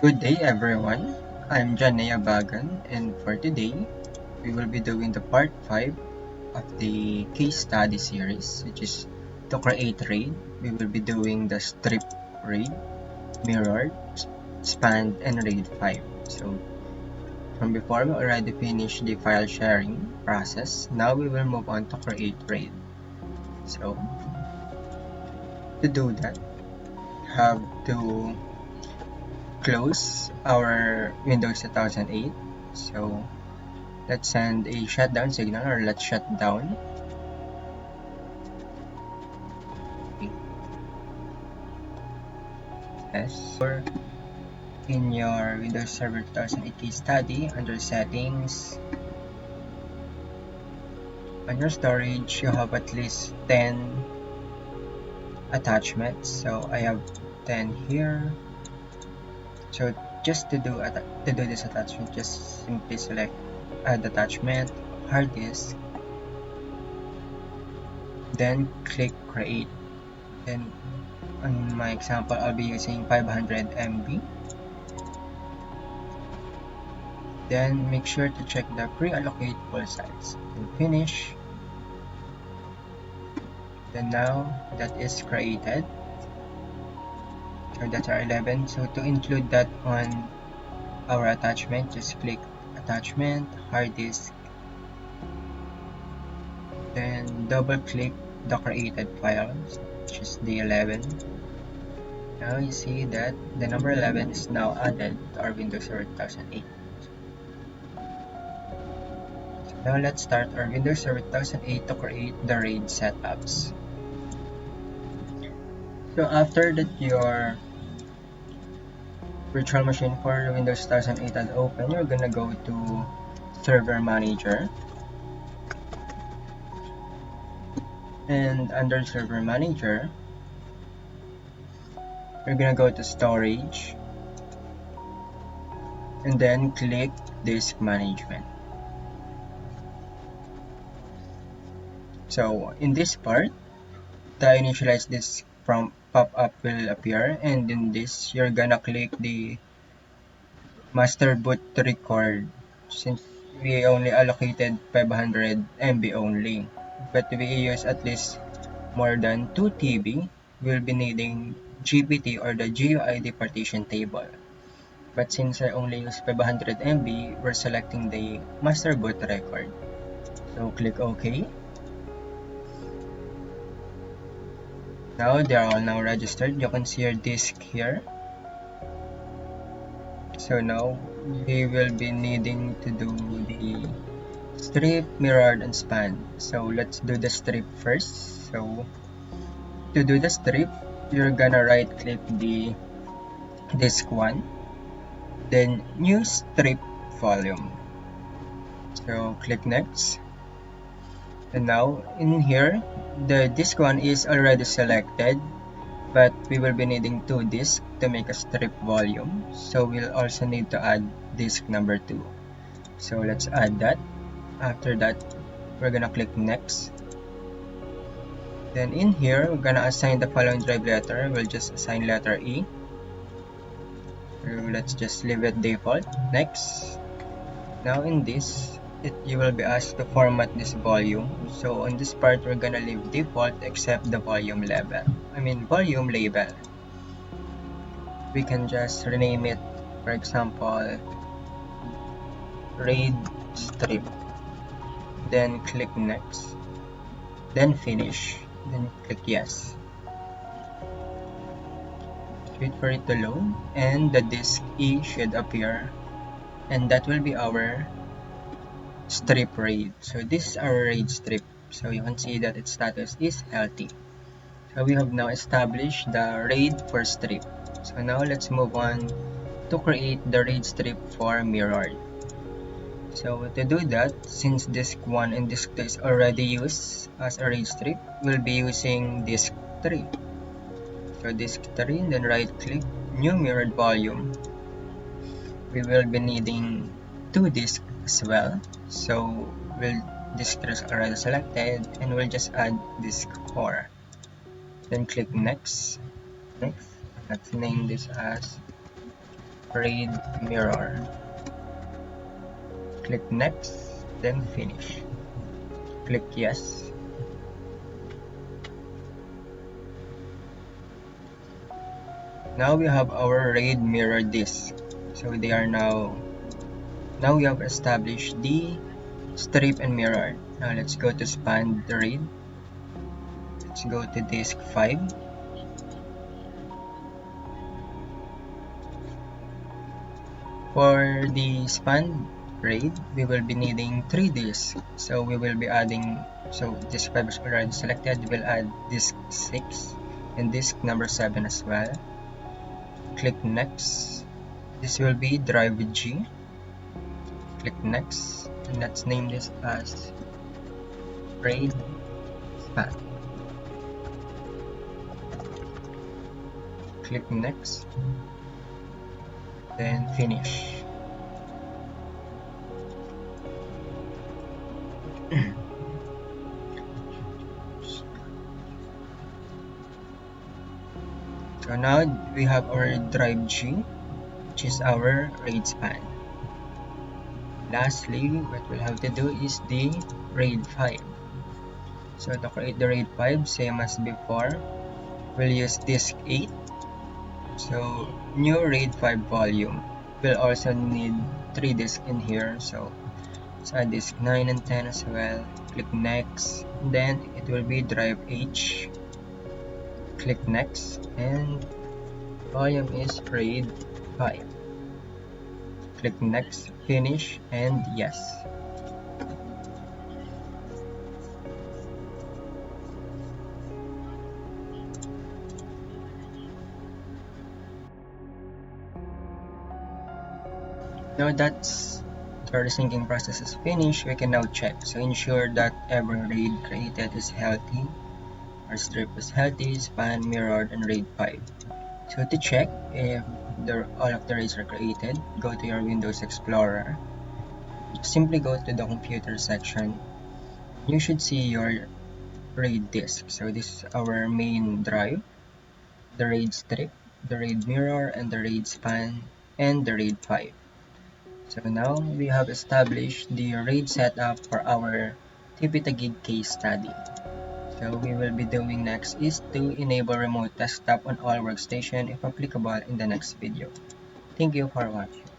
Good day everyone, I'm Janaya Bagan, and for today we will be doing the part 5 of the case study series, which is to create RAID. We will be doing the strip RAID, mirrored, spanned, and RAID 5. So from before we already finished the file sharing process, now we will move on to create RAID. So to do that, have to close our Windows 2008. So let's send a shutdown signal, or let's shut down. Yes. Or in your Windows Server 2008 case study, under settings, on your storage, you have at least 10 attachments. So I have 10 here. So just to do this attachment, just simply select add attachment, hard disk, then click create. Then on my example, I'll be using 500 MB. Then make sure to check the pre-allocate full size. Then finish. Then now that is created. So that's our 11. So to include that on our attachment, just click attachment, hard disk, then double click the created file, which is the 11. Now you see that the number 11 is now added to our Windows Server 2008. So now let's start our Windows Server 2008 to create the RAID setups. So after that your virtual machine for Windows 2008 is open, you're gonna go to Server Manager, and under Server Manager, you're gonna go to Storage, and then click Disk Management. So in this part, the initialize disk from pop-up will appear, and in this, you're gonna click the master boot to record, since we only allocated 500 MB only, but we use at least more than 2 TB, we'll be needing GPT, or the GUID partition table. But since I only use 500 MB, we're selecting the master boot record. So click OK. Now they are all now registered. You can see your disk here. So now we will be needing to do the strip, mirrored, and span. So let's do the strip first. So to do the strip, you're gonna right click the disk 1, then new strip volume. So click next. And now in here, the disk 1 is already selected, but we will be needing 2 disks to make a strip volume. So we'll also need to add disk number 2. So let's add that. After that, we're gonna click next. Then in here, we're gonna assign the following drive letter. We'll just assign letter E. So let's just leave it default. Next. Now in this, you will be asked to format this volume. So on this part, we're gonna leave default except the volume label. Volume label. We can just rename it, for example, RAID strip. Then click next. Then finish. Then click yes. Wait for it to load, and the disk E should appear, and that will be our strip RAID. So this is our RAID strip. So you can see that its status is healthy. So we have now established the RAID for strip. So now let's move on to create the RAID strip for mirrored. So to do that, since disk 1 and disk 2 is already used as a RAID strip, we'll be using disk 3. So disk 3, then right click, new mirrored volume. We will be needing 2 disks as well. So disk 3 is already selected, and we'll just add disk 4. Then click next. Let's name this as RAID mirror. Click next, then finish. Click yes. Now we have our RAID mirror disk. So they are now we have established the strip and mirror. Now let's go to span the RAID. Let's go to disk 5. For the span RAID, we will be needing 3 disks. So we will be adding, so disk 5 is already selected. We'll add disk 6 and disk number 7 as well. Click next. This will be drive G. Click next, and let's name this as RAID span. Click next, then finish. So now we have our drive G, which is our RAID span. Lastly, what we'll have to do is the RAID 5. So to create the RAID 5, same as before, we'll use disk 8. So new RAID 5 volume. We'll also need 3 disks in here, so let's add disk 9 and 10 as well. Click next, then it will be drive H. Click next, and volume is RAID 5. Click next, finish, and yes. Now that's the syncing process is finished, we can now check. So ensure that every RAID created is healthy. Our strip is healthy, span, mirrored, and RAID 5. So to check if all of the RAIDs are created, go to your Windows Explorer. Simply go to the computer section. You should see your RAID disk. So this is our main drive, the RAID strip, the RAID mirror, and the RAID span, and the RAID 5. So now we have established the RAID setup for our TUPT gig case study. So we will be doing next is to enable remote desktop on all workstation if applicable in the next video. Thank you for watching.